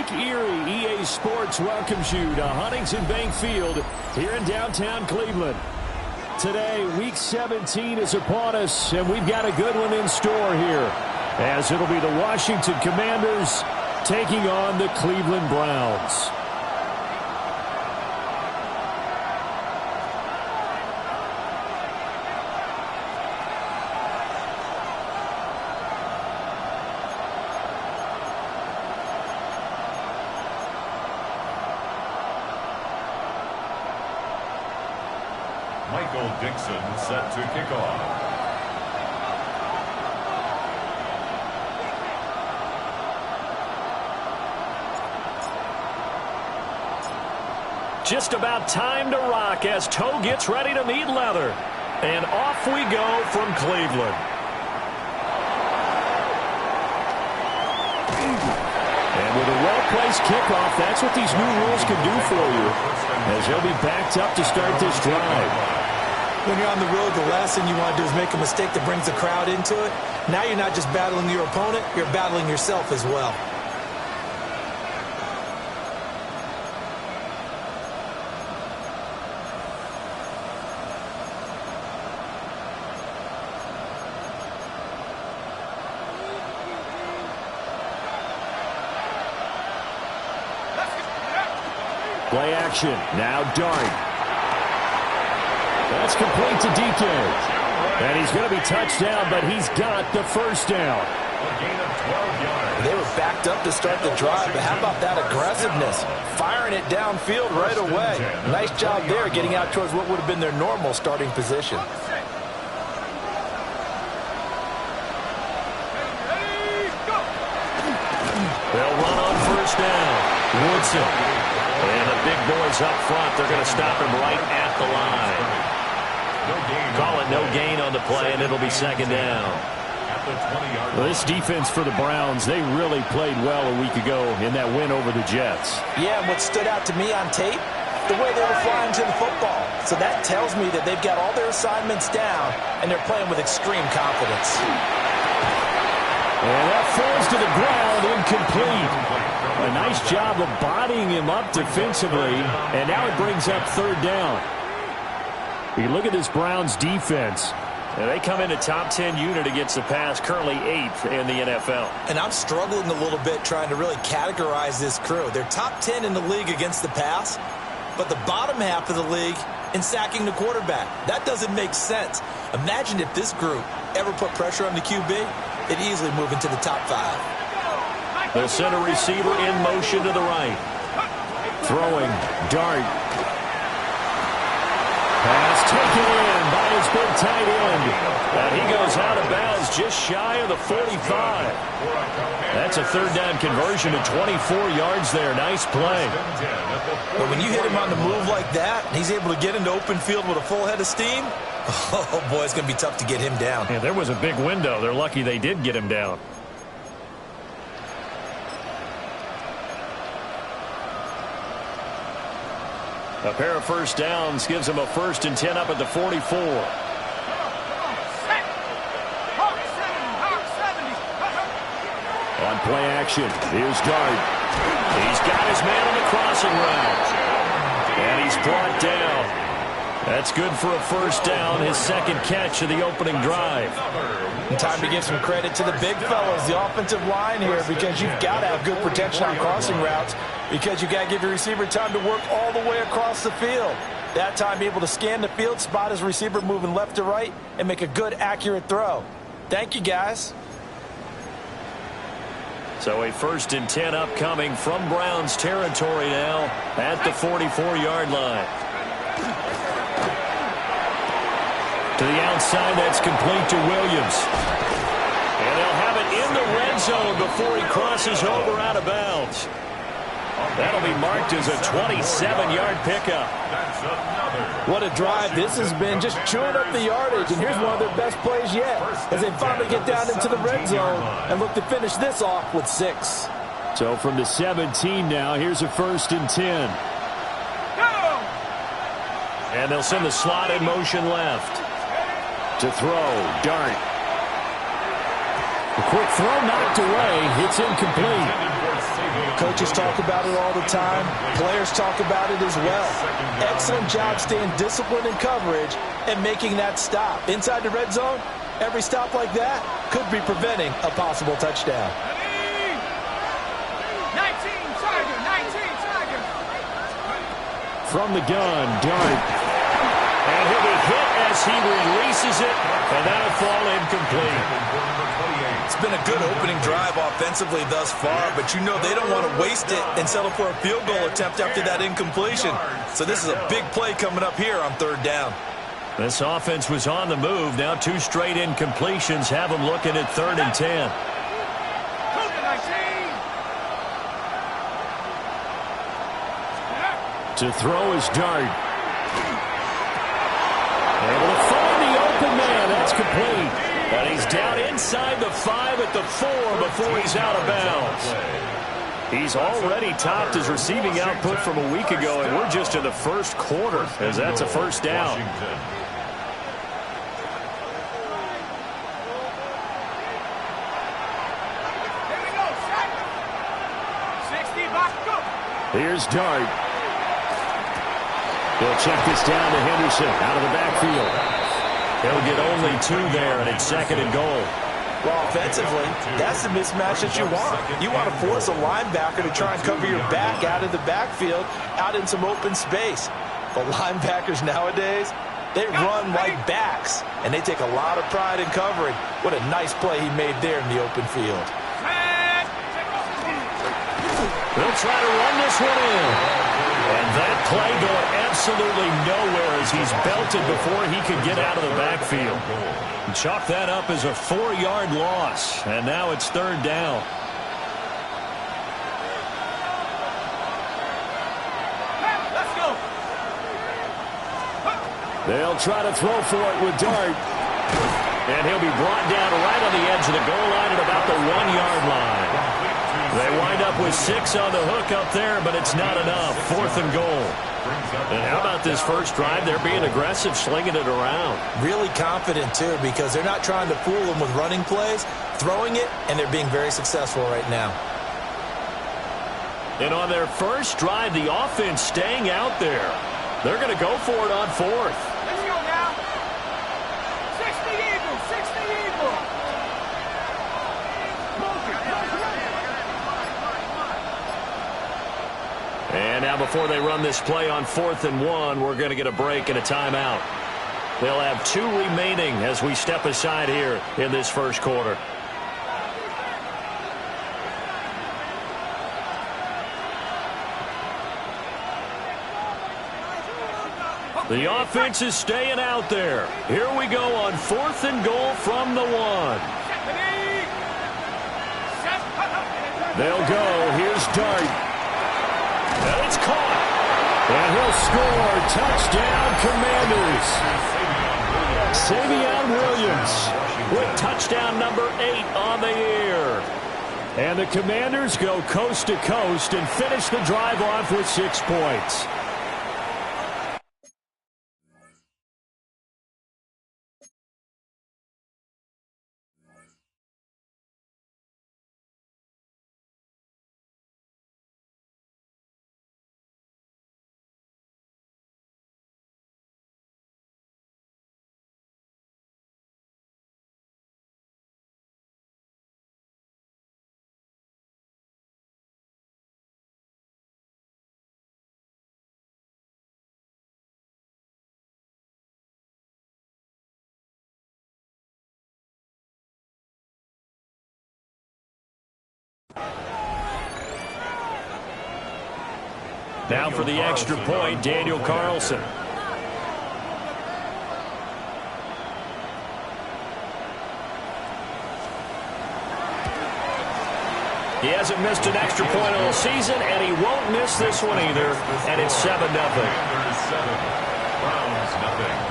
Lake Erie, EA Sports welcomes you to Huntington Bank Field here in downtown Cleveland. Today, Week 17 is upon us, and we've got a good one in store here, as it'll be the Washington Commanders taking on the Cleveland Browns. Michael Dixon set to kick off. Just about time to rock as Toe gets ready to meet leather. And off we go from Cleveland. And with a well-placed kickoff, that's what these new rules can do for you, as they'll be backed up to start this drive. When you're on the road, the last thing you want to do is make a mistake that brings the crowd into it. Now you're not just battling your opponent, you're battling yourself as well. Play action. Now Dart. That's complete to DK. And he's going to be touched down, but he's got the first down. They were backed up to start the drive, but how about that aggressiveness? Firing it downfield right away. Nice job there getting out towards what would have been their normal starting position. They'll run on first down. Woodson. And the big boys up front, they're going to stop him right at the line. Call it no gain on the play, and it'll be second down. Well, this defense for the Browns, they really played well a week ago in that win over the Jets. Yeah, and what stood out to me on tape, the way they were flying to the football. So that tells me that they've got all their assignments down, and they're playing with extreme confidence. And that falls to the ground, incomplete. A nice job of bodying him up defensively, and now it brings up third down. You look at this Browns defense. And they come in a top 10 unit against the pass, currently 8th in the NFL. And I'm struggling a little bit trying to really categorize this crew. They're top 10 in the league against the pass, but the bottom half of the league in sacking the quarterback. That doesn't make sense. Imagine if this group ever put pressure on the QB, they'd easily move into the top 5. The center receiver in motion to the right. Throwing, Dart. Pass taken in by his big tight end. And he goes out of bounds just shy of the 45. That's a third down conversion to 24 yards there. Nice play. But when you hit him on the move like that, and he's able to get into open field with a full head of steam, oh boy, it's going to be tough to get him down. Yeah, there was a big window. They're lucky they did get him down. A pair of first downs gives them a 1st and 10 up at the 44. On play action, here's Dart. He's got his man on the crossing route. And he's brought down. That's good for a first down, his second catch of the opening drive. And time to give some credit to the big fellas, the offensive line here, because you've got to have good protection on crossing routes, because you've got to give your receiver time to work all the way across the field. That time, be able to scan the field, spot his receiver moving left to right, and make a good, accurate throw. Thank you, guys. So a 1st and 10 upcoming from Browns territory now at the 44-yard line. To the outside, that's complete to Williams. And they'll have it in the red zone before he crosses over out of bounds. That'll be marked as a 27-yard pickup. What a drive this has been, just chewing up the yardage. And here's one of their best plays yet, as they finally get down into the red zone and look to finish this off with 6. So from the 17 now, here's a 1st and 10. And they'll send the slot in motion left. To throw, Dart. A quick throw knocked away. It's incomplete. Coaches talk about it all the time. Players talk about it as well. Excellent job staying disciplined in coverage and making that stop. Inside the red zone, every stop like that could be preventing a possible touchdown. 19 Tiger. From the gun, Dart. And he'll be hit as he releases it, and that'll fall incomplete. It's been a good opening drive offensively thus far, but you know they don't want to waste it and settle for a field goal attempt after that incompletion. So this is a big play coming up here on third down. This offense was on the move. Now 2 straight incompletions have them looking at 3rd and 10. To throw is Dart. Able to find the open man. That's complete. And he's down inside the 5 at the 4 before he's out of bounds. He's already topped his receiving output from a week ago, and we're just in the first quarter as that's a first down. Here's Dart. They'll check this down to Henderson out of the backfield. He'll get only 2 there, and it's 2nd and goal. Well, offensively, that's the mismatch that you want. You want to force a linebacker to try and cover your back out of the backfield, out in some open space. The linebackers nowadays, they run like backs, and they take a lot of pride in covering. What a nice play he made there in the open field. They'll try to run this one in. And that play going absolutely nowhere as he's belted before he could get out of the backfield. Chalk that up as a 4-yard loss. And now it's 3rd down. Let's go. They'll try to throw for it with Dart. And he'll be brought down right on the edge of the goal line at about the 1-yard line. They wind up with 6 on the hook up there, but it's not enough. 4th and goal. And how about this first drive? They're being aggressive, slinging it around. Really confident, too, because they're not trying to fool them with running plays, throwing it, and they're being very successful right now. And on their first drive, the offense staying out there. They're going to go for it on 4th. Let's go now. 60 Eagles, 60 Eagles. And now before they run this play on 4th and 1, we're going to get a break and a timeout. They'll have 2 remaining as we step aside here in this first quarter. The offense is staying out there. Here we go on 4th and goal from the 1. They'll go. Here's Dart. And it's caught. And he'll score. Touchdown, Commanders. Savion Williams with touchdown number 8 on the year. And the Commanders go coast to coast and finish the drive off with 6 points. Now for the extra point, Daniel Carlson. He hasn't missed an extra point all season, and he won't miss this one either. And it's 7-0. Browns, nothing.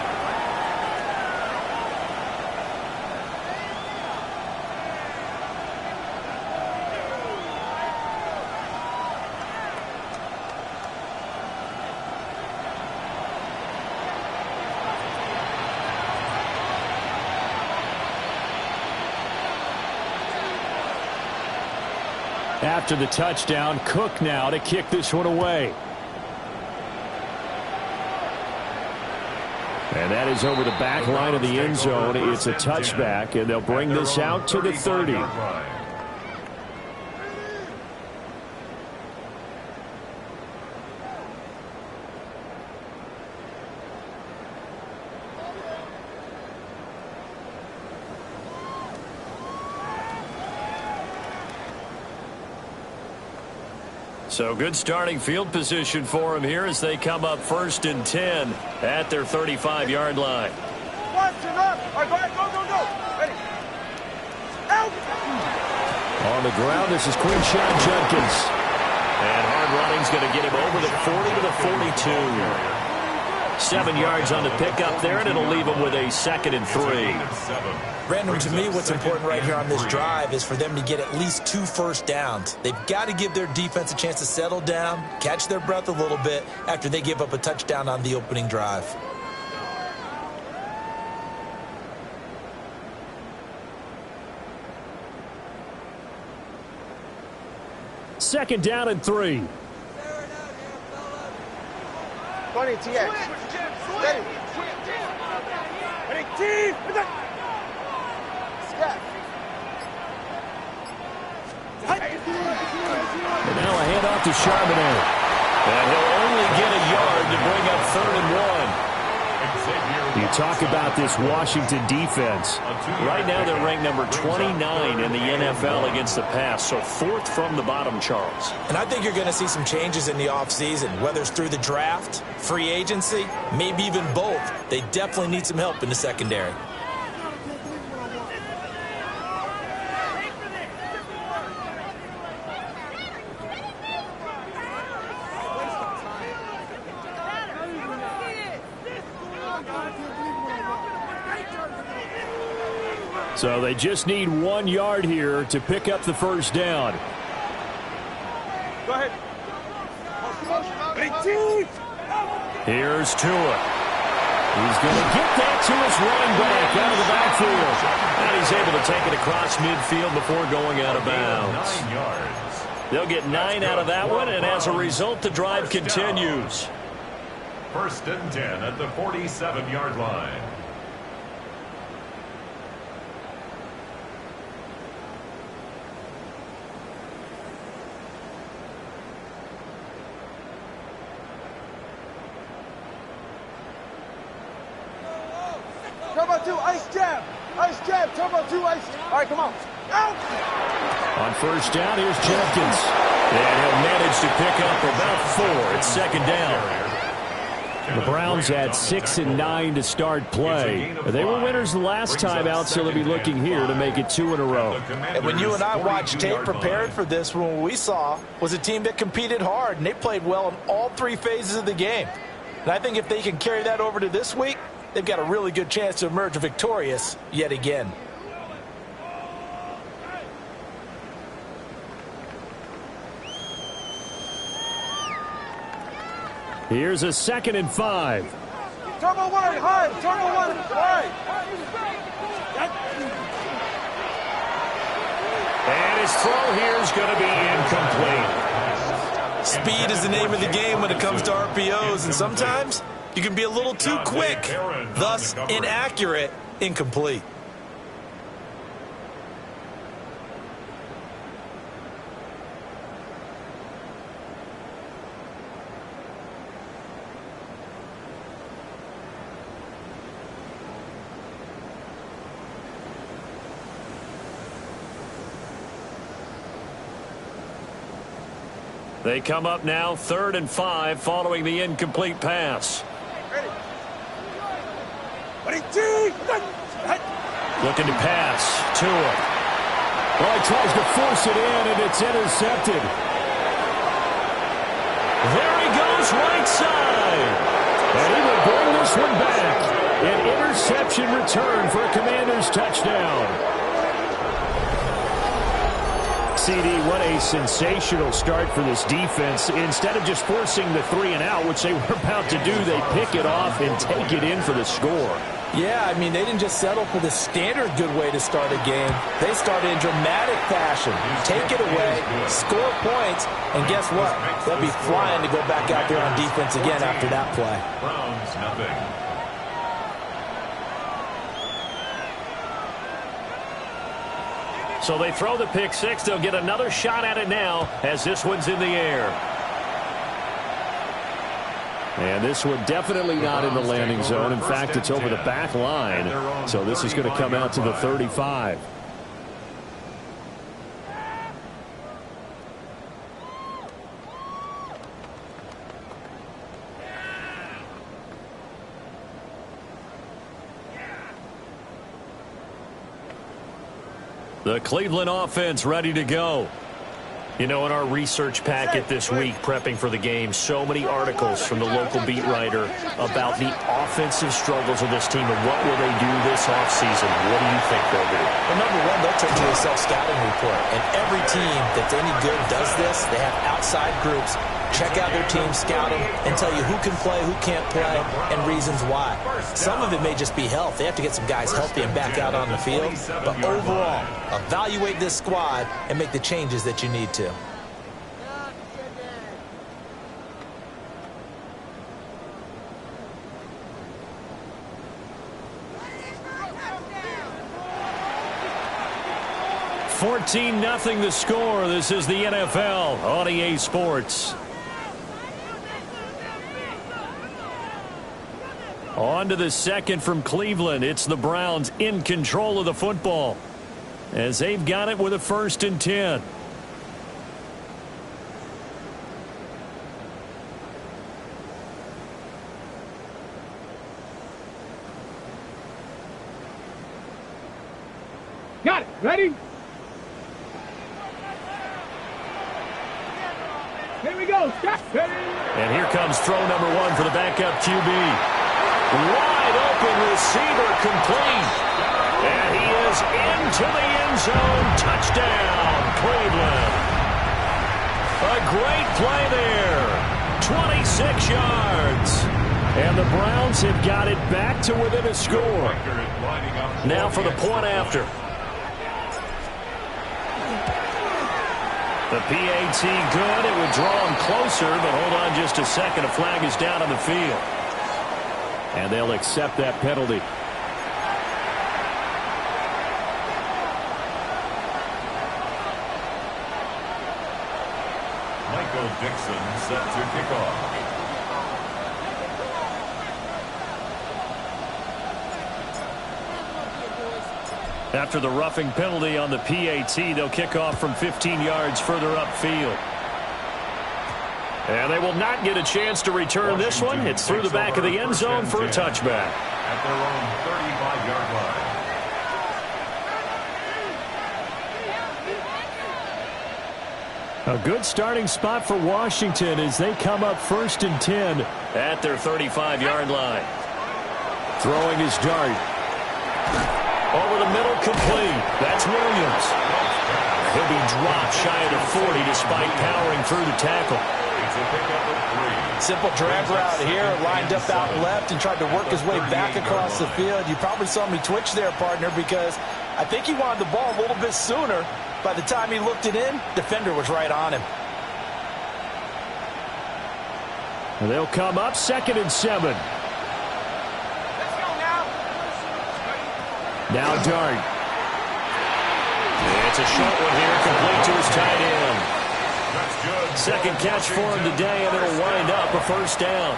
After the touchdown, Cook now to kick this one away. And that is over the back line of the end zone. It's a touchback, and they'll bring this out to the 30. So good starting field position for him here as they come up 1st and 10 at their 35-yard line. One, two, up. All right, go ahead, go. Ready. Out. On the ground, this is Quinshon Judkins. And hard running's going to get him over the 40 to the 42. 7 yards on the pickup there, and it'll leave him with a 2nd and 3. Brandon, to me, what's important right here on this drive is for them to get at least 2 first downs. They've got to give their defense a chance to settle down, catch their breath a little bit after they give up a touchdown on the opening drive. Second down and 3. 20 TX. Steady. Ready, team. And now a handoff to Charbonnet. And he'll only get a yard to bring up 3rd and 1. You talk about this Washington defense. Right now they're ranked number 29 in the NFL against the pass, so 4th from the bottom, Charles. And I think you're going to see some changes in the offseason, whether it's through the draft, free agency, maybe even both. They definitely need some help in the secondary. So they just need 1 yard here to pick up the first down. Go ahead. Ready, Here's Tua. He's going to get that to his running back out of the backfield. And he's able to take it across midfield before going out of bounds. 9 yards. They'll get 9 out of that one, and as a result, the drive continues. 1st and 10 at the 47-yard line. Turbo 2, ice jab. Ice jab, turbo 2, ice. All right, come on. Out. On first down, here's Jenkins. And he'll manage to pick up about 4. It's 2nd down. The Browns had 6 and 9 to start play. They were winners the last time out, so they'll be looking here to make it 2 in a row. And when you and I watched tape prepared for this one, what we saw was a team that competed hard, and they played well in all 3 phases of the game. And I think if they can carry that over to this week, they've got a really good chance to emerge victorious yet again. Here's a 2nd and 5. Turbo 1, high. Turbo 1, high. And his throw here is going to be incomplete. Speed is the name of the game when it comes to RPOs, and sometimes you can be a little too quick, thus inaccurate, incomplete. They come up now 3rd and 5 following the incomplete pass. Looking to pass. Tua. Well, he tries to force it in, and it's intercepted. There he goes, right side. And he will bring this one back. An interception return for a Commanders touchdown. CD, what a sensational start for this defense. Instead of just forcing the 3 and out, which they were about to do, they pick it off and take it in for the score. Yeah, I mean, they didn't just settle for the standard good way to start a game. They started in dramatic fashion. Take it away, score points, and guess what? They'll be flying to go back out there on defense again after that play. Browns, nothing. So they throw the pick six. They'll get another shot at it now as this one's in the air. And this one definitely not in the landing zone. In fact, it's over the back line. So this is going to come out to the 35. The Cleveland offense ready to go. You know, in our research packet this week, prepping for the game, so many articles from the local beat writer about the offensive struggles of this team and what will they do this offseason. What do you think they'll do? Well, number one, they'll take to a self-scouting report. And every team that's any good does this. They have outside groups. Check out their team, scout them, and tell you who can play, who can't play, and reasons why. Some of it may just be health. They have to get some guys healthy and back out on the field. But overall, evaluate this squad and make the changes that you need to. $14-0 the score. This is the NFL on EA Sports. On to the second from Cleveland. It's the Browns in control of the football as they've got it with a 1st and 10. Got it. Ready? Here we go. Stop. Ready? And here comes throw number 1 for the backup QB. Wide open receiver complete. And he is into the end zone. Touchdown, Cleveland. A great play there. 26 yards. And the Browns have got it back to within a score. Now for the point after. The PAT good. It would draw him closer, but hold on just a second. A flag is down on the field. And they'll accept that penalty. Michael Dixon set to kick off. After the roughing penalty on the PAT, they'll kick off from 15 yards further upfield. And they will not get a chance to return this one. It's through the back of the end zone for a touchback. At their own 35-yard line. A good starting spot for Washington as they come up 1st and 10 at their 35-yard line. Throwing his dart. Over the middle, complete. That's Williams. He'll be dropped shy of the 40 despite powering through the tackle. It's a pickup of 3. Simple drag route here, lined up out left and tried to work his way back across the field. You probably saw me twitch there, partner, because I think he wanted the ball a little bit sooner. By the time he looked it in, defender was right on him. And they'll come up 2nd and 7. Now Dart. It's a short one here, complete to his tight end. Second catch for him today, and it'll wind up a 1st down.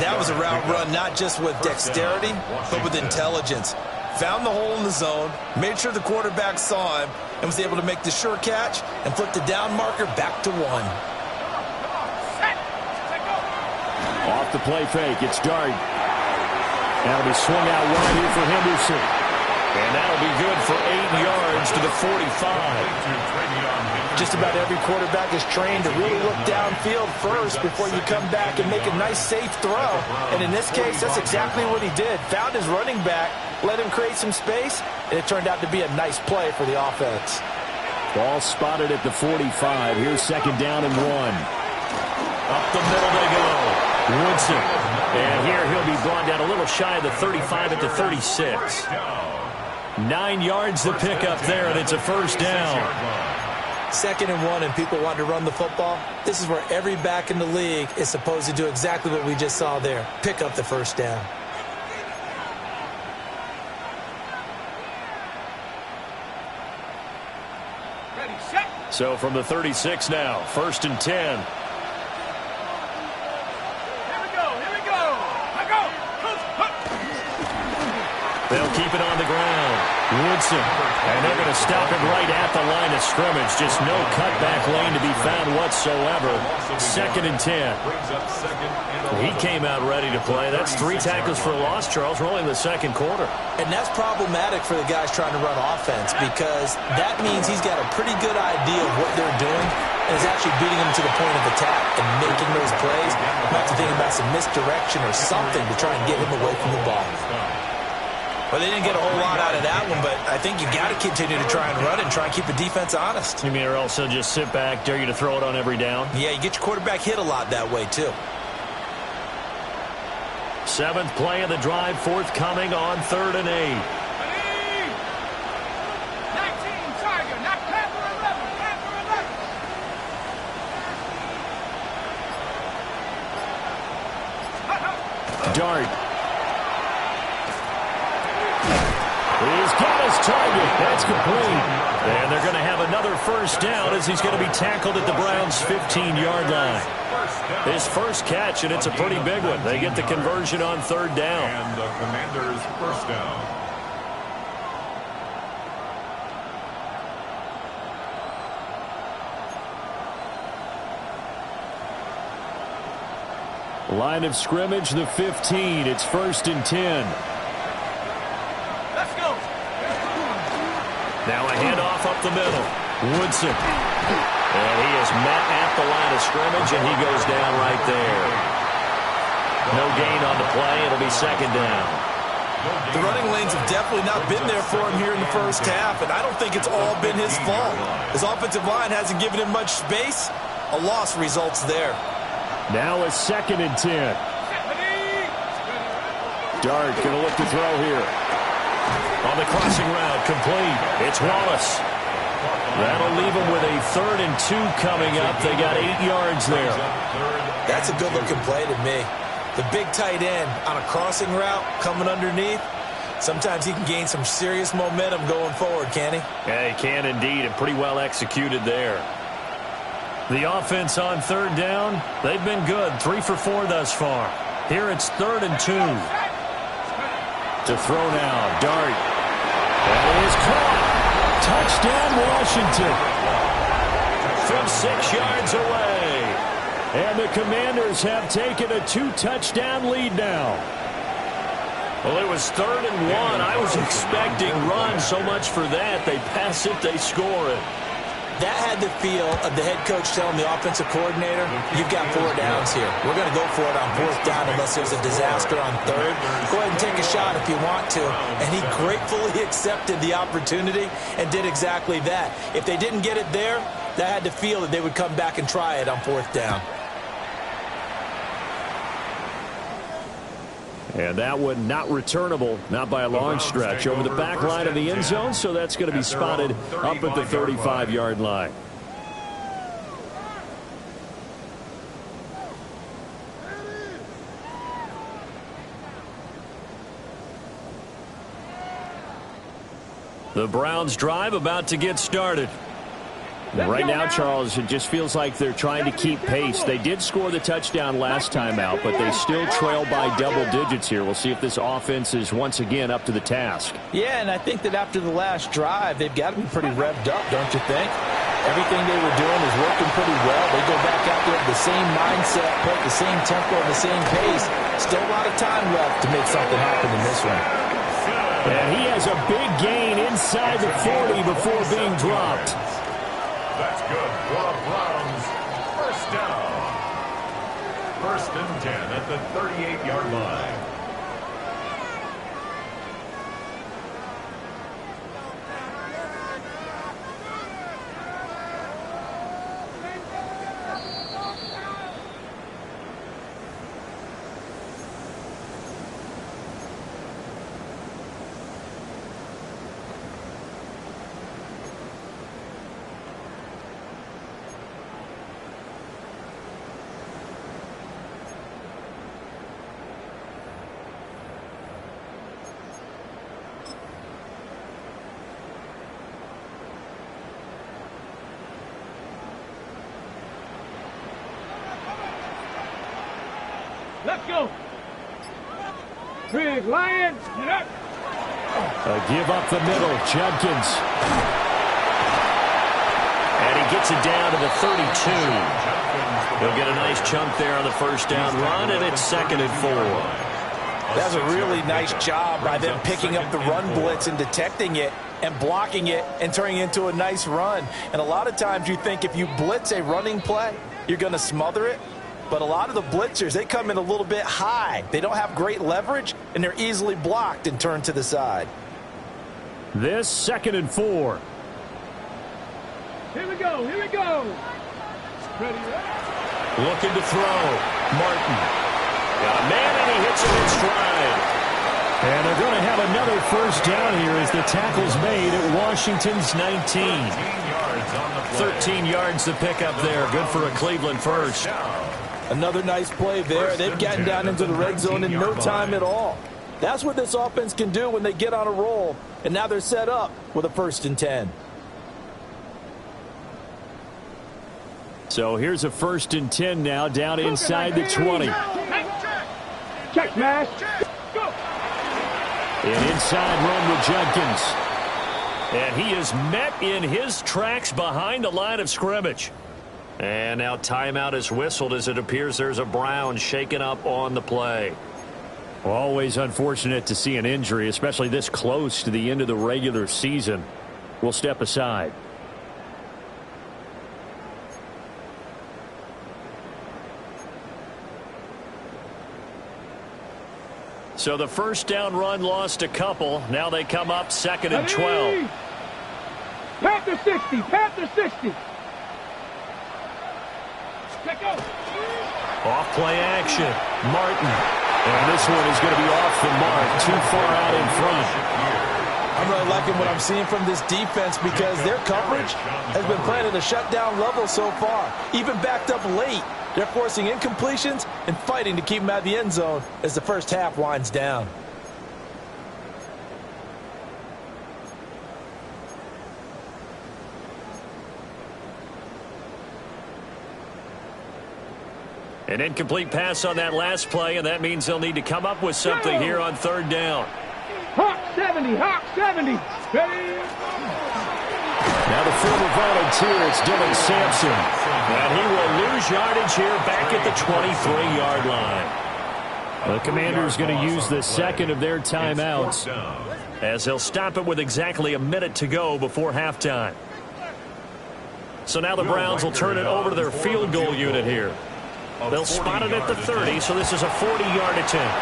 That was a route run not just with dexterity, but with intelligence. Found the hole in the zone, made sure the quarterback saw him, and was able to make the sure catch and flip the down marker back to 1. Off the play fake, it's Dart. That'll be swung out wide here for Henderson. And that'll be good for 8 yards to the 45. Just about every quarterback is trained to really look downfield first before you come back and make a nice, safe throw. And in this case, that's exactly what he did. Found his running back, let him create some space, and it turned out to be a nice play for the offense. Ball spotted at the 45. Here's 2nd down and 1. Up the middle they go. Woodson. And here he'll be brought down a little shy of the 35 at the 36. 9 yards to pick up there, and it's a first down. 2nd and 1, and people want to run the football. This is where every back in the league is supposed to do exactly what we just saw there. Pick up the first down. So from the 36 now, 1st and 10. They'll keep it on the ground. Woodson. And they're going to stop him right at the line of scrimmage. Just no cutback lane to be found whatsoever. 2nd and 10. He came out ready to play. That's 3 tackles for a loss, Charles. We're only in the 2nd quarter. And that's problematic for the guys trying to run offense because that means he's got a pretty good idea of what they're doing and is actually beating them to the point of attack and making those plays. You have to think about some misdirection or something to try and get him away from the ball. Well, they didn't get a whole lot out of that one, but I think you got to continue to try and run and try and keep the defense honest. You mean or also just sit back, dare you to throw it on every down? Yeah, you get your quarterback hit a lot that way, too. 7th play of the drive, forthcoming on 3rd and 8. Dart. He's got his target. That's complete. And they're going to have another first down as he's going to be tackled at the Browns' 15-yard line. His first catch, and it's a pretty big one. They get the conversion on 3rd down. And the Commanders' first down. Line of scrimmage, the 15. It's 1st and 10. Let's go. Now a handoff up the middle. Woodson. And he is met at the line of scrimmage, and he goes down right there. No gain on the play. It'll be 2nd down. The running lanes have definitely not been there for him here in the first half, and I don't think it's all been his fault. His offensive line hasn't given him much space. A loss results there. Now a 2nd and 10. Dart going to look to throw here. On the crossing route, complete. It's Wallace. That'll leave him with a 3rd and 2 coming up. They got 8 yards there. That's a good-looking play to me. The big tight end on a crossing route coming underneath. Sometimes he can gain some serious momentum going forward, can he? Yeah, he can indeed, and pretty well executed there. The offense on 3rd down, they've been good. 3 for 4 thus far. Here it's 3rd and 2. To throw now, Dart. That is caught. Touchdown, Washington. From 6 yards away. And the Commanders have taken a 2-touchdown lead now. Well, it was 3rd and 1. I was expecting run so much for that. They pass it, they score it. That had the feel of the head coach telling the offensive coordinator, you've got 4 downs here. We're going to go for it on 4th down unless there's a disaster on 3rd. Go ahead and take a shot if you want to. And he gratefully accepted the opportunity and did exactly that. If they didn't get it there, that had the feel that they would come back and try it on 4th down. And that one not returnable, not by a long stretch, over the back line of the end zone, so that's going to be spotted up at the 35-yard line. The Browns drive about to get started. Right now, Charles, it just feels like they're trying to keep pace. They did score the touchdown last time out, but they still trail by double digits here. We'll see if this offense is once again up to the task. Yeah, and I think that after the last drive, they've got to be pretty revved up, don't you think? Everything they were doing is working pretty well. They go back out there with the same mindset, play at the same tempo, and the same pace. Still a lot of time left to make something happen in this one. And he has a big gain inside the 40 before being dropped. That's good for the Browns. First down. 1st and 10 at the 38-yard line. Let's go. Big Lion. Get up. Give up the middle. Judkins. And he gets it down to the 32. He'll get a nice chunk there on the first down run, and it's 2nd and 4. That's a really nice job by them picking up the run blitz and detecting it and blocking it and turning it into a nice run. And a lot of times you think if you blitz a running play, you're going to smother it. But a lot of the blitzers, they come in a little bit high. They don't have great leverage, and they're easily blocked and turned to the side. This 2nd and 4. Here we go. Here we go. Ready. Looking to throw. Martin. Got a man, and he hits it in stride. And they're going to have another first down here as the tackle's made at Washington's 19. 13 yards to pick up there. Good for a Cleveland first. Another nice play there. They've gotten down into the red zone in no time at all. That's what this offense can do when they get on a roll. And now they're set up with a 1st and 10. So here's a 1st and 10 now down inside the 20. Check, smash. Go. An inside run with Judkins. And he is met in his tracks behind the line of scrimmage. And now timeout is whistled as it appears there's a Brown shaken up on the play. Always unfortunate to see an injury, especially this close to the end of the regular season. We'll step aside. So the first down run lost a couple. Now they come up 2nd and 12. Panther 60. Panther 60. Check out. Off play action. Martin. And this one is going to be off the mark. Too far out in front. I'm really liking what I'm seeing from this defense because their coverage has been playing at a shutdown level so far. Even backed up late. They're forcing incompletions and fighting to keep them out of the end zone as the first half winds down. An incomplete pass on that last play, and that means they'll need to come up with something here on 3rd down. Hawk 70. Hawk 70. Ready. Now the former volunteer, it's Dylan Sampson. And he will lose yardage here back at the 23-yard line. The Commanders going to use the 2nd of their timeouts as they'll stop it with exactly a minute to go before halftime. So now the Browns will turn it over to their field goal unit here. They'll spot it at the 30, so this is a 40-yard attempt.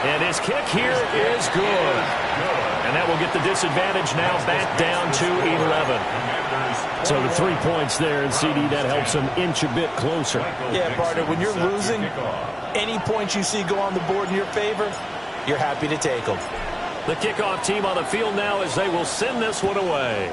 And his kick here is good. And that will get the disadvantage now back down to 11. So the 3 points there, and CD, that helps them inch a bit closer. Yeah, partner, when you're losing, any points you see go on the board in your favor, you're happy to take them. The kickoff team on the field now as they will send this one away.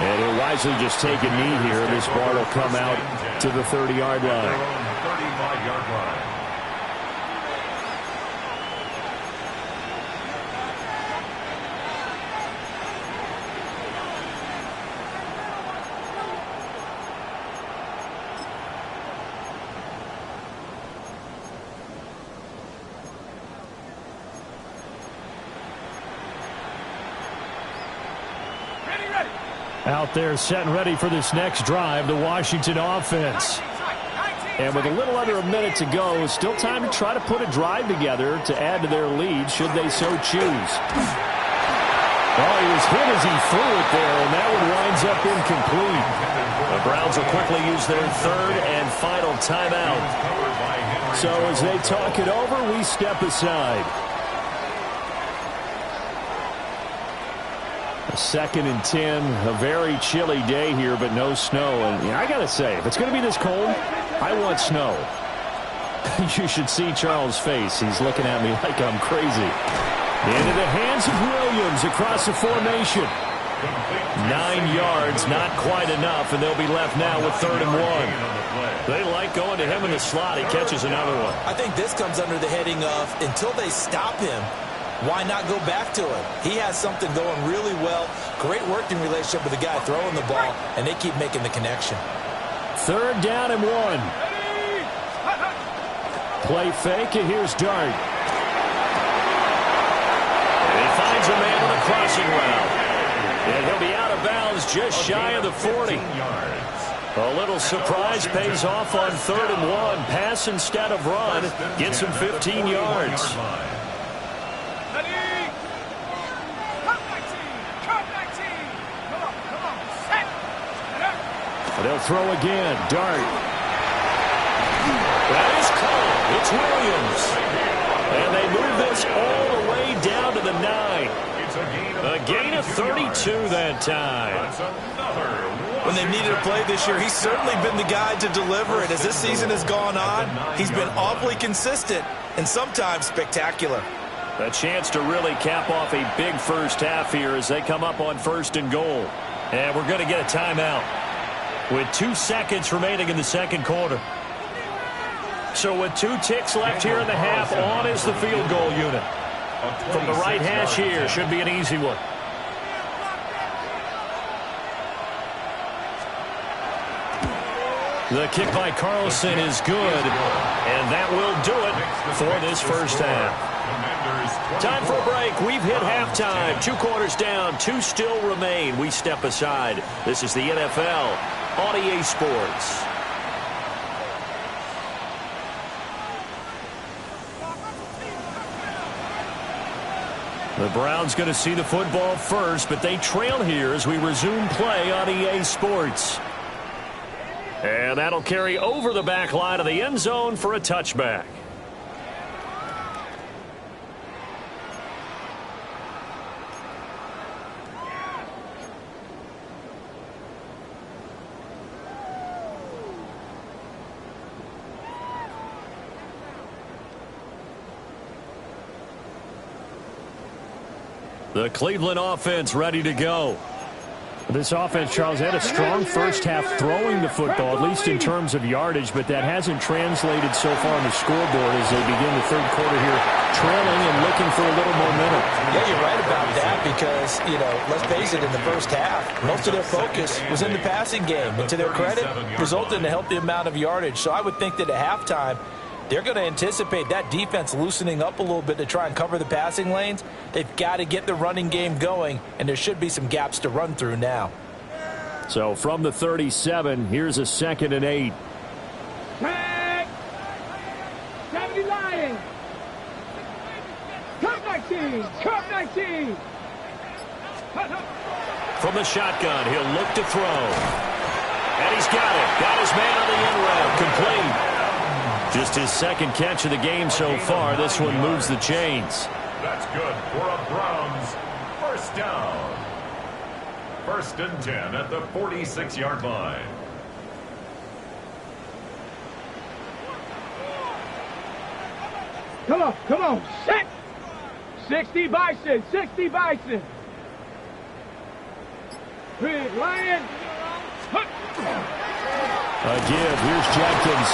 And he'll wisely just take a knee here. This ball will come out to the 30-yard line. 35-yard line. Out there set and ready for this next drive, the Washington offense. And with a little under a minute to go, still time to try to put a drive together to add to their lead should they so choose. Oh, he was hit as he threw it there, and that one winds up incomplete. The Browns will quickly use their 3rd and final timeout. So as they talk it over, we step aside. A 2nd and 10, a very chilly day here, but no snow. And I got to say, if it's going to be this cold, I want snow. You should see Charles' face. He's looking at me like I'm crazy. Into the hands of Williams across the formation. 9 yards, not quite enough, and they'll be left now with 3rd and 1. They like going to him in the slot. He catches another one. I think this comes under the heading of until they stop him, why not go back to him? He has something going really well. Great working relationship with the guy throwing the ball, and they keep making the connection. 3rd down and 1. Play fake, and here's Dart. And he finds a man on the crossing route. And he'll be out of bounds just shy of the 40. A little surprise pays off on 3rd and 1. Pass instead of run. Gets him 15 yards. They'll throw again. Dart. That is called. It's Williams. And they move this all the way down to the 9. A gain of 32 that time. When they needed a play this year, he's certainly been the guy to deliver it. As this season has gone on, he's been awfully consistent and sometimes spectacular. A chance to really cap off a big first half here as they come up on 1st and goal. And we're going to get a timeout with 2 seconds remaining in the 2nd quarter. So with 2 ticks left here in the half, on is the field goal unit. From the right hash here, should be an easy one. The kick by Carlson is good, and that will do it for this first half. Time for a break. We've hit halftime. 2 quarters down, 2 still remain. We step aside. This is the NFL on EA Sports. The Browns going to see the football first, but they trail here as we resume play on EA Sports. And that'll carry over the back line of the end zone for a touchback. The Cleveland offense ready to go. This offense, Charles, had a strong first half throwing the football, at least in terms of yardage, but that hasn't translated so far on the scoreboard as they begin the 3rd quarter here, trailing and looking for a little momentum. Yeah, you're right about that because, let's face it, in the first half, most of their focus was in the passing game. And to their credit, resulted in a healthy amount of yardage. So I would think that at halftime, they're going to anticipate that defense loosening up a little bit to try and cover the passing lanes. They've got to get the running game going, and there should be some gaps to run through now. So from the 37, here's a 2nd and 8. Tag! 70 Lions! Cup 19! Cup 19! From the shotgun, he'll look to throw. And he's got it. Got his man on the end route. Complete. Just his 2nd catch of the game so far. This one moves the chains. That's good for a Browns first down. 1st and 10 at the 46-yard line. Come on, set! 60 Bison, 60 Bison. Big Lion. A give. Here's Jenkins.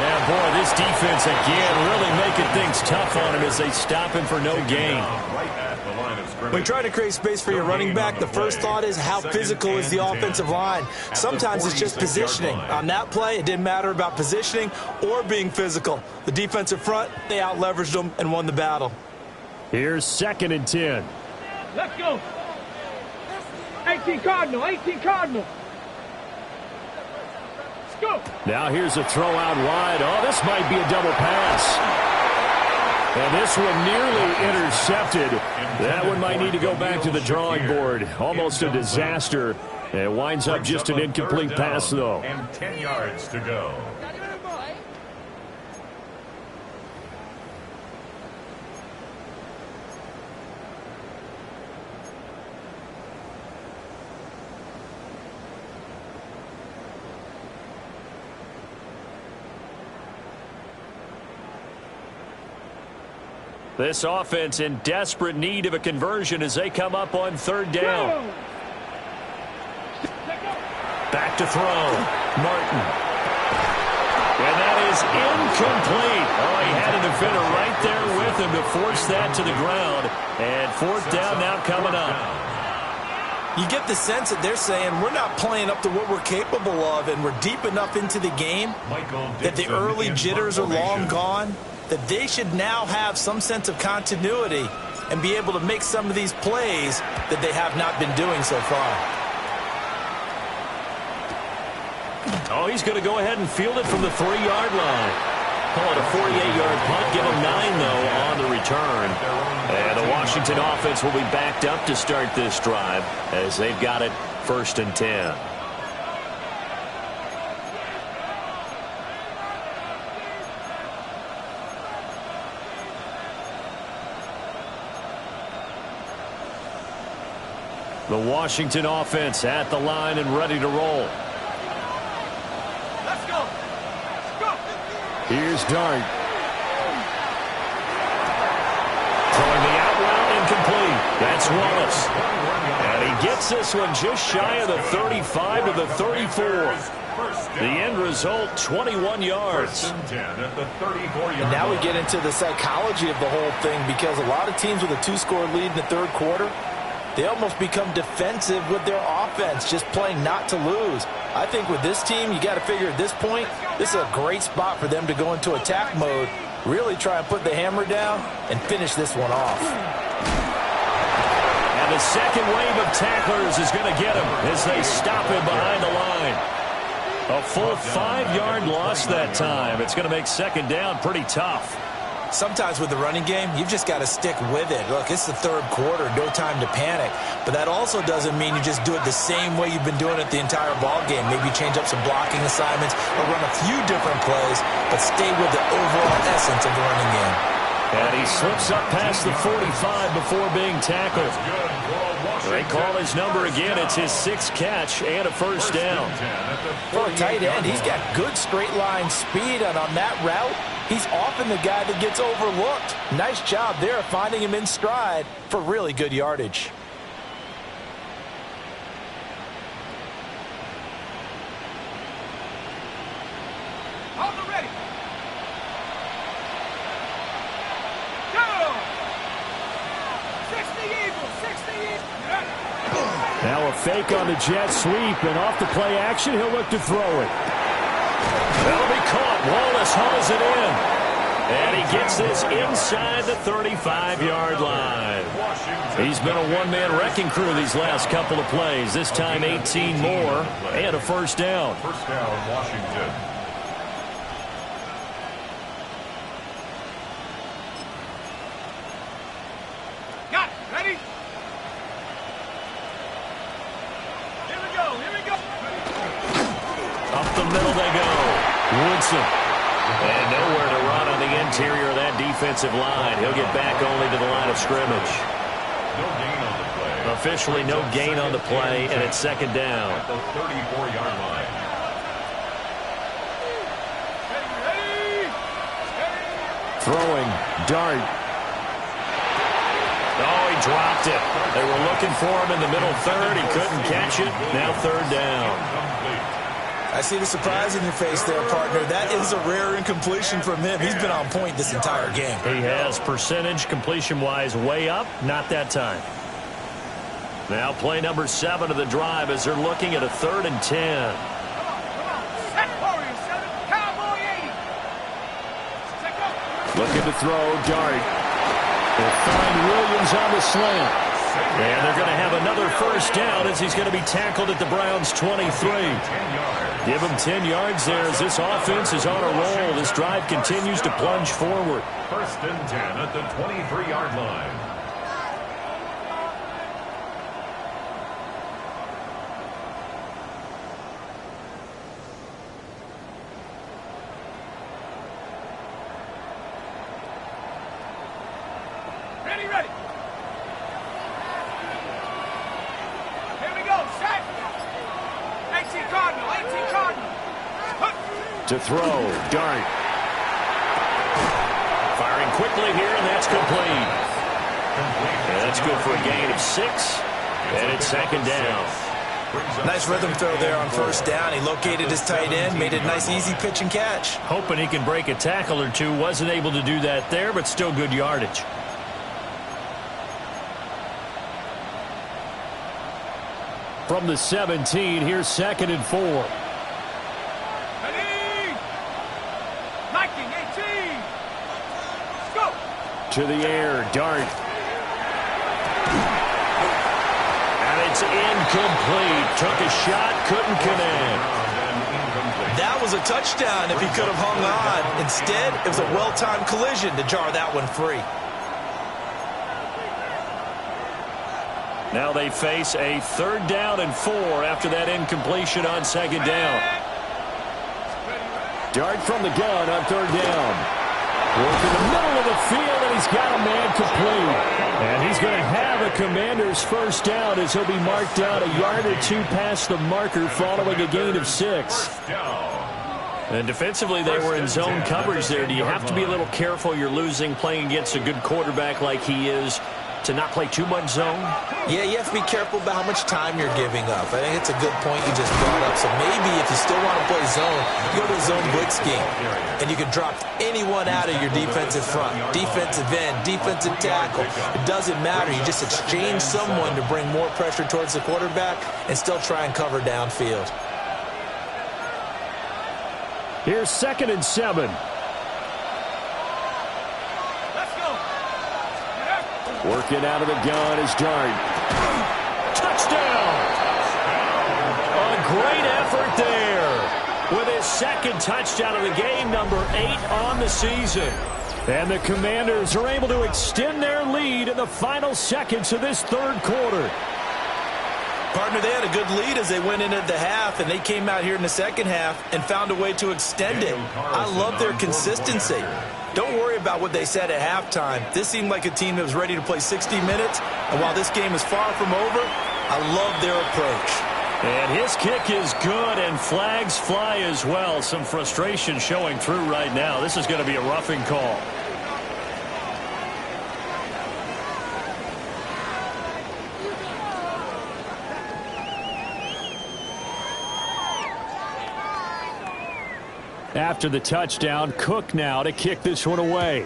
And boy, this defense again really making things tough on him as they stop him for no gain. When trying to create space for your running back, the first thought is how physical is the offensive line. Sometimes it's just positioning. On that play, it didn't matter about positioning or being physical. The defensive front, they out-leveraged them and won the battle. Here's 2nd and 10. Let's go. 18 Cardinal, 18 Cardinal. Go. Now here's a throw out wide. Oh, this might be a double pass. And this one nearly intercepted. That one might need to go back to the drawing board. Almost a disaster. It winds up just an incomplete pass, though. And 10 yards to go. This offense in desperate need of a conversion as they come up on 3rd down. Back to throw. Martin. And that is incomplete. Oh, he had a defender right there with him to force that to the ground. And 4th down now coming up. You get the sense that they're saying we're not playing up to what we're capable of, and we're deep enough into the game that the early jitters are long gone, that they should now have some sense of continuity and be able to make some of these plays that they have not been doing so far. Oh, he's going to go ahead and field it from the 3-yard line. Call it a 48-yard punt. Give him 9, though, on the return. And the Washington offense will be backed up to start this drive as they've got it 1st and 10. The Washington offense at the line and ready to roll. Let's go. Let's go. Here's Dart. Throwing the out route incomplete. That's Wallace. And he gets this one just shy of the 35 to the 34. The end result, 21 yards. And now we get into the psychology of the whole thing, because a lot of teams with a 2-score lead in the 3rd quarter, they almost become defensive with their offense, just playing not to lose. I think with this team, you got to figure at this point, this is a great spot for them to go into attack mode, really try and put the hammer down and finish this one off. And the second wave of tacklers is going to get him as they stop him behind the line. A full 5-yard loss that time. It's going to make 2nd down pretty tough. Sometimes with the running game, you've just got to stick with it. Look, it's the 3rd quarter, no time to panic. But that also doesn't mean you just do it the same way you've been doing it the entire ball game. Maybe change up some blocking assignments or run a few different plays, but stay with the overall essence of the running game. And he slips up past the 45 before being tackled. They call his number again. It's his 6th catch and a 1st down. For a tight end, he's got good straight line speed, and on that route, he's often the guy that gets overlooked. Nice job there finding him in stride for really good yardage. Hold it ready. Go. 60 Eagles. 60 Eagles. Now a fake on the jet sweep, and off the play action, he'll look to throw it. That'll be caught. Wallace hauls it in. And he gets this inside the 35-yard line. He's been a one-man wrecking crew these last couple of plays. This time 18 more and a 1st down. 1st down, Washington. Got it. Ready? Here we go. Here we go. Up the middle they go. Woodson. And nowhere to run on the interior of that defensive line. He'll get back only to the line of scrimmage. No gain on the play. Officially no gain on the play, and it's 2nd down. At the 34-yard line. Ready. Throwing. Dart. Oh, he dropped it. They were looking for him in the middle 3rd. He couldn't catch it. Now 3rd down. I see the surprise in your face there, partner. That is a rare incompletion from him. He's been on point this entire game. He has percentage completion-wise way up. Not that time. Now play number 7 of the drive as they're looking at a 3rd and 10. Set Warrior 7. Cowboy 80. Set go. Looking to throw. Dart. They'll find Williams on the slant. And they're going to have another 1st down as he's going to be tackled at the Browns' 23. Give him 10 yards there as this offense is on a roll. This drive continues to plunge forward. 1st and 10 at the 23-yard line. Ready, ready. Here we go. Set. 18 Cardinal. 18 Cardinal. To throw. Dart. Firing quickly here, and that's complete. And that's good for a gain of 6. And it's 2nd down. Nice rhythm throw there on 1st down. He located his tight end, made it a nice easy pitch and catch. Hoping he can break a tackle or two. Wasn't able to do that there, but still good yardage. from the 17. Here's 2nd and 4. Ready? Liking 18. Let's go. To the air, Dart. And it's incomplete. Took a shot, couldn't connect. That was a touchdown if he could have hung on. Instead, it was a well-timed collision to jar that one free. Now they face a 3rd down and 4 after that incompletion on 2nd down. Dart from the gun on 3rd down. Work in the middle of the field, and he's got a man complete. And he's going to have a Commander's 1st down as he'll be marked down a yard or 2 past the marker following a gain of 6. And defensively, they were in zone coverage there. Do you have to be a little careful? You're losing playing against a good quarterback like he is to not play too much zone? Yeah, you have to be careful about how much time you're giving up. I think it's a good point you just brought up. So maybe if you still want to play zone, you go to a zone blitz scheme. And you can drop anyone out of your defensive front. Defensive end, defensive tackle. It doesn't matter. You just exchange someone to bring more pressure towards the quarterback and still try and cover downfield. Here's 2nd and 7. Working out of the gun is Dart. Touchdown! A great effort there with his 2nd touchdown of the game, number 8 on the season. And the Commanders are able to extend their lead in the final seconds of this 3rd quarter. Partner, they had a good lead as they went into the half, and they came out here in the 2nd half and found a way to extend it. I love their consistency. Don't worry about what they said at halftime. This seemed like a team that was ready to play 60 minutes, and while this game is far from over, I love their approach. And his kick is good, and flags fly as well. Some frustration showing through right now. This is going to be a roughing call. After the touchdown, Cook now to kick this one away.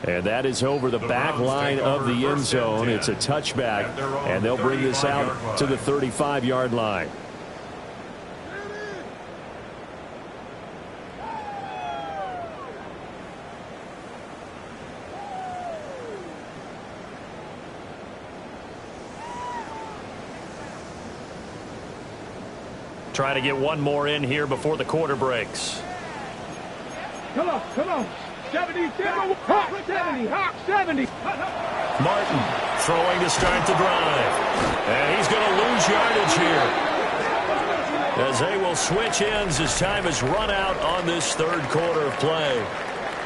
And that is over the back line of the end zone. It's a touchback, and they'll bring this out to the 35-yard line. Try to get one more in here before the quarter breaks. Come on, come on. 70, Hawk 70, Hawk 70. Martin throwing to start the drive. And he's going to lose yardage here, as they will switch ends as time has run out on this 3rd quarter of play.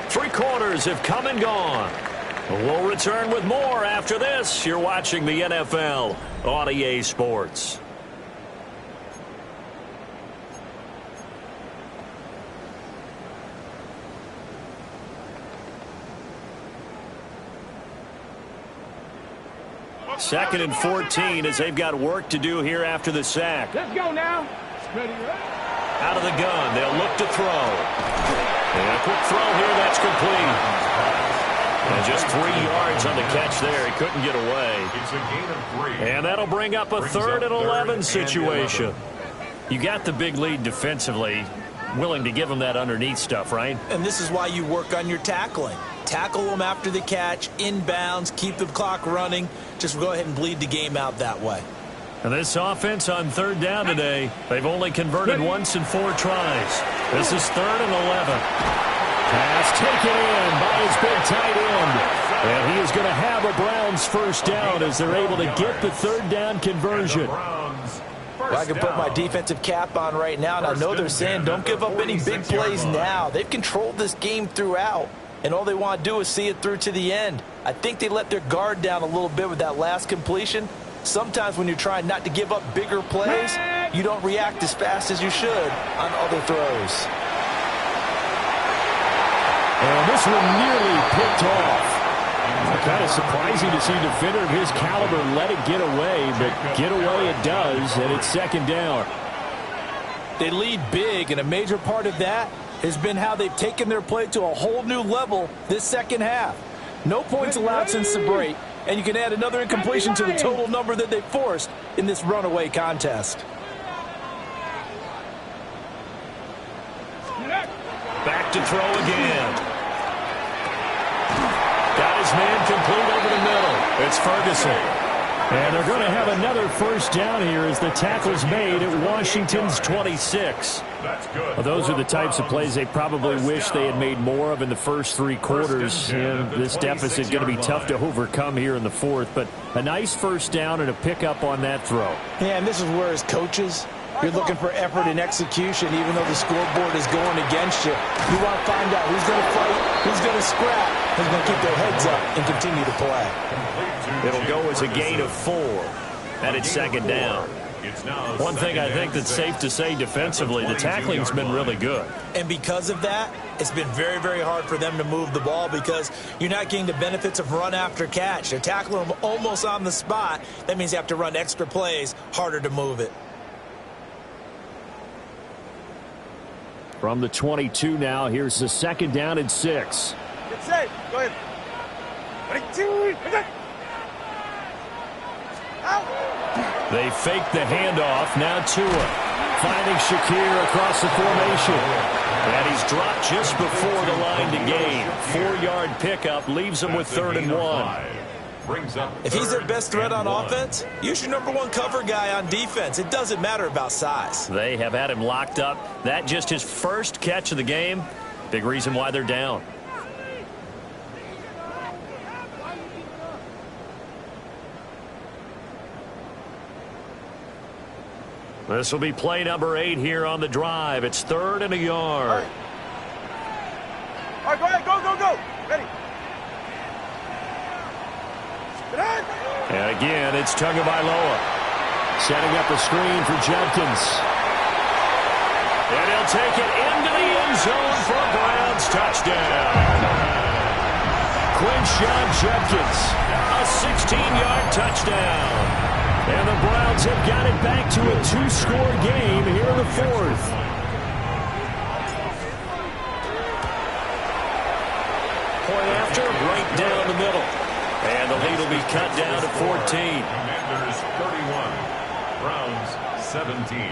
3 quarters have come and gone. We'll return with more after this. You're watching the NFL on EA Sports. Second and 14 as they've got work to do here after the sack. Let's go now. Ready, Out of the gun, they'll look to throw. And a quick throw here, that's complete. And just 3 yards on the catch there. He couldn't get away. It's a gain of 3. And that'll bring up a 3rd and 11 situation. You got the big lead defensively. Willing to give them that underneath stuff, right? And this is why you work on your tackling. Tackle them after the catch, inbounds, keep the clock running. Just go ahead and bleed the game out that way. And this offense on 3rd down today, they've only converted once in 4 tries. This is 3rd and 11. Pass taken in by his big tight end. And he is going to have a Browns 1st down as they're able to get the 3rd down conversion. Well, I can put my defensive cap on right now, and I know they're saying don't give up any big plays now. They've controlled this game throughout, and all they want to do is see it through to the end. I think they let their guard down a little bit with that last completion. Sometimes when you're trying not to give up bigger plays, you don't react as fast as you should on other throws. And this one nearly picked off. Kind of surprising to see a defender of his caliber let it get away, but get away it does, and it's 2nd down. They lead big, and a major part of that has been how they've taken their play to a whole new level this 2nd half. No points allowed since the break, and you can add another incompletion to the total number that they forced in this runaway contest. Back to throw again. Got his man complete over the middle. It's Ferguson. And they're going to have another first down here as the tackle's made at Washington's 26. That's good. Well, those are the types of plays they probably wish they had made more of in the first three quarters. And this deficit is going to be tough to overcome here in the fourth. But a nice first down and a pickup on that throw. Yeah, and this is where, as coaches, you're looking for effort and execution, even though the scoreboard is going against you. You want to find out who's going to fight, who's going to scrap, who's going to keep their heads up and continue to play. It'll go as a gain of 4. And it's second down. One thing I think that's safe to say defensively, the tackling's been really good. And because of that, it's been very, very hard for them to move the ball because you're not getting the benefits of run after catch. They're tackling them almost on the spot. That means you have to run extra plays, harder to move it. From the 22 now, here's the second down and 6. Get set. Go ahead. 22. Out. They fake the handoff. Now Tua finding Shakir across the formation. And he's dropped just before the line to gain. 4-yard pickup leaves him with 3rd and 1. If he's their best threat on offense, use your number 1 cover guy on defense. It doesn't matter about size. They have had him locked up. That just his first catch of the game. Big reason why they're down. This will be play number 8 here on the drive. It's 3rd and a yard. All right, go ahead. Go. Ready. And again, it's Tagovailoa. Setting up a screen for Judkins. And he'll take it into the end zone for a Browns touchdown. Quinshon Judkins, a 16-yard touchdown. And the Browns have got it back to a 2-score game here in the fourth. Point after, right down the middle. And the lead will be cut down to 14. Commanders 31, Browns 17.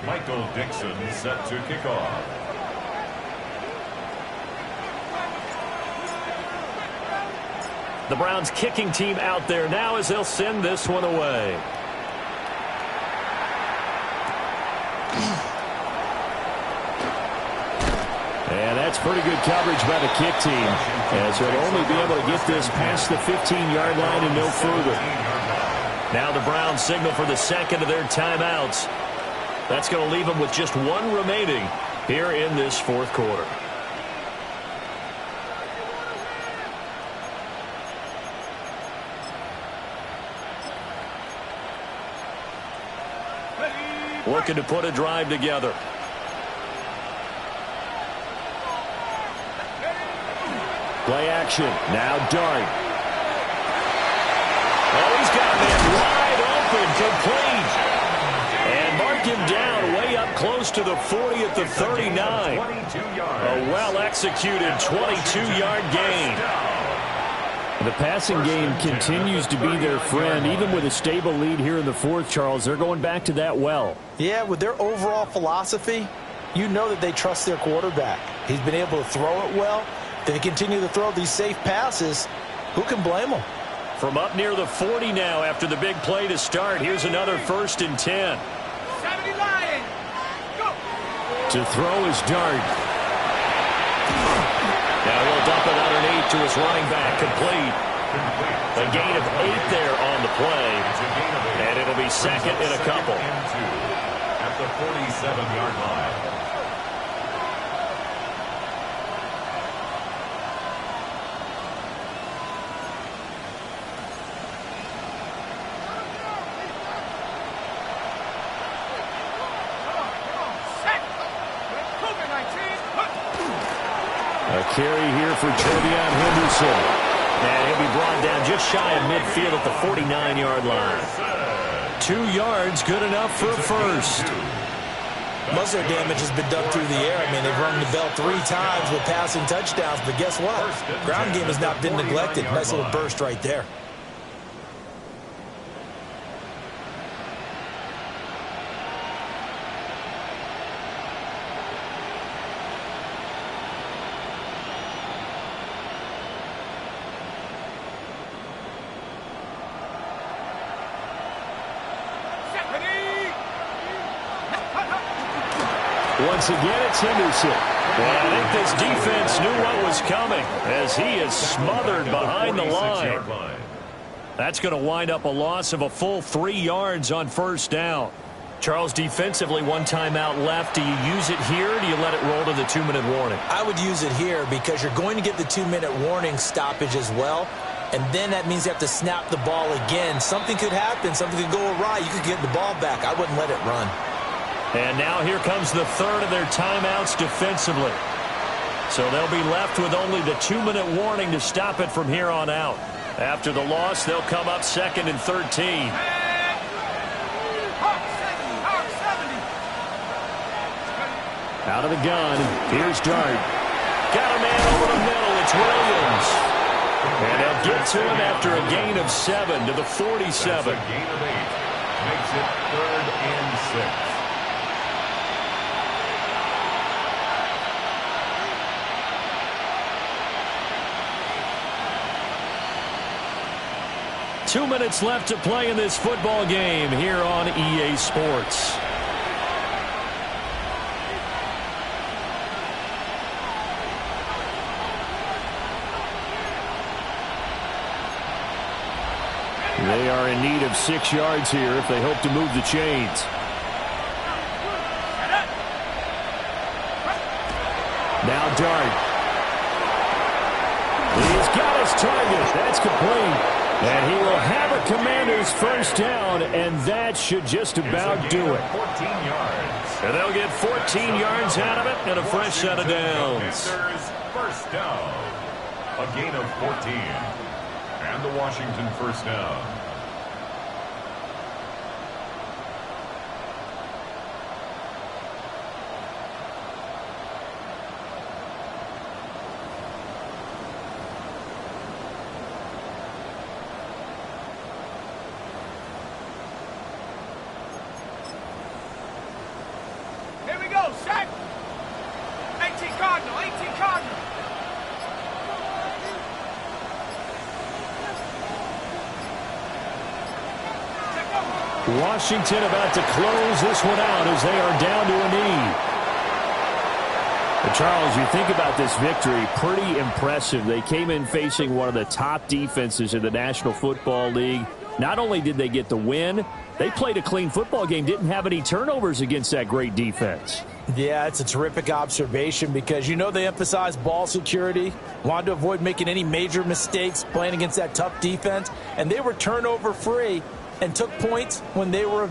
Michael Dixon set to kick off. The Browns kicking team out there now as they'll send this one away. And that's pretty good coverage by the kick team, as they'll only be able to get this past the 15-yard line and no further. Now the Browns signal for the second of their timeouts. That's going to leave them with just 1 remaining here in this fourth quarter. Looking to put a drive together. Play action. Now Dart. Oh, he's got that wide open, complete. And mark him down way up close to the 40 at the 39. A well-executed 22-yard gain. The passing game continues to be their friend. Even with a stable lead here in the fourth, Charles, they're going back to that well. Yeah, with their overall philosophy, you know that they trust their quarterback. He's been able to throw it well. They continue to throw these safe passes. Who can blame them? From up near the 40 now after the big play to start. Here's another 1st and 10. To throw is Dart. Now he'll dump it underneath to his running back, complete. A gain of 8 there on the play. And it'll be second and a couple. At the 47-yard line. A carry here for Trevion Henderson. And he'll be brought down just shy of midfield at the 49-yard line. 2 yards, good enough for a first. Most of their damage has been done through the air. I mean, they've rung the bell 3 times with passing touchdowns, but guess what? Ground game has not been neglected. Nice little burst right there. Once again, it's Henderson. Well, I think this defense knew what was coming as he is smothered behind the line. That's going to wind up a loss of a full 3 yards on first down. Charles, defensively, 1 timeout left. Do you use it here, or do you let it roll to the 2-minute warning? I would use it here because you're going to get the 2-minute warning stoppage as well. And then that means you have to snap the ball again. Something could happen. Something could go awry. You could get the ball back. I wouldn't let it run. And now here comes the 3rd of their timeouts defensively. So they'll be left with only the 2-minute warning to stop it from here on out. After the loss, they'll come up 2nd and 13. Out of the gun, here's Dart. Got a man over the middle, it's Williams. And they'll get to him after a gain of 7 to the 47. That's a gain of 8. Makes it 3rd and 6. 2 minutes left to play in this football game here on EA Sports. They are in need of 6 yards here if they hope to move the chains. Now Dart. He's got his target. That's complete. And he will have a Commanders first down, and that should just about do it. 14 yards. And they'll get 14 yards out of it and a fresh set of downs. First down. A gain of 14. And the Washington first down. Washington about to close this one out as they are down to a knee. But Charles, you think about this victory, pretty impressive. They came in facing one of the top defenses in the National Football League. Not only did they get the win, they played a clean football game, didn't have any turnovers against that great defense. Yeah, it's a terrific observation because you know they emphasize ball security, wanted to avoid making any major mistakes playing against that tough defense, and they were turnover free and took points when they were available.